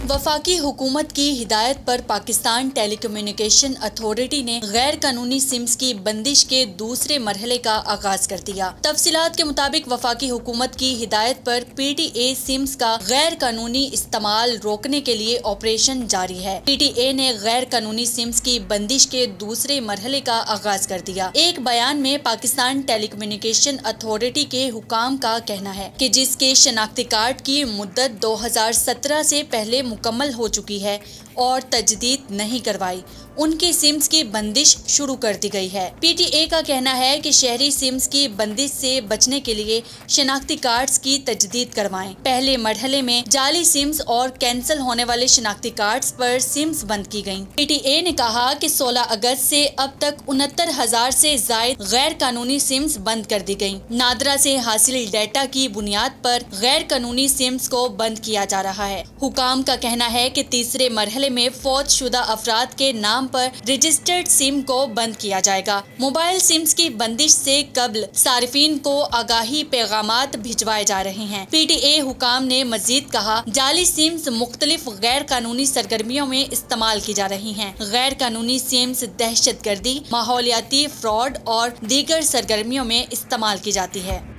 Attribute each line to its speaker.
Speaker 1: वफाकी हुकूमत की हिदायत पर पाकिस्तान टेली कम्युनिकेशन अथॉरिटी ने गैर कानूनी सिम्स की बंदिश के दूसरे मरहले का आगाज कर दिया। तफसीलात के मुताबिक वफाकी हुकूमत की हिदायत पर PTA सिम्स का गैर कानूनी इस्तेमाल रोकने के लिए ऑपरेशन जारी है। PTA ने गैर कानूनी सिम्स की बंदिश के दूसरे मरहले का आगाज कर दिया। एक बयान में पाकिस्तान टेली कम्युनिकेशन अथॉरिटी के हुकाम का कहना है कि जिसके शनाख्ती कार्ड की मुद्दत 2017 से पहले मुकम्मल हो चुकी है और तजदीद नहीं करवाई, उनकी सिम्स की बंदिश शुरू कर दी गई है। PTA का कहना है कि शहरी सिम्स की बंदिश से बचने के लिए शनाख्ती कार्ड्स की तजदीद करवाएं। पहले मरहले में जाली सिम्स और कैंसिल होने वाले शनाख्ती कार्ड्स पर सिम्स बंद की गयी। PTA ने कहा कि 16 अगस्त से अब तक 69,000 से जायद गैर कानूनी सिम्स बंद कर दी गयी। नादरा से हासिल डेटा की बुनियाद पर गैर कानूनी सिम्स को बंद किया जा रहा है। हुकाम का कहना है कि तीसरे मरहले में फौत शुदा अफराद के नाम पर रजिस्टर्ड सिम को बंद किया जाएगा। मोबाइल सिम्स की बंदिश से कबल सार्फिन को आगाही पैगामात भिजवाए जा रहे हैं। PTA हुकाम ने मजीद कहा, जाली सिम्स मुख्तलिफ गैर कानूनी सरगर्मियों में इस्तेमाल की जा रही हैं। गैर कानूनी सिम्स दहशत गर्दी, माहौलियाती फ्रॉड और दीगर सरगर्मियों में इस्तेमाल की जाती है।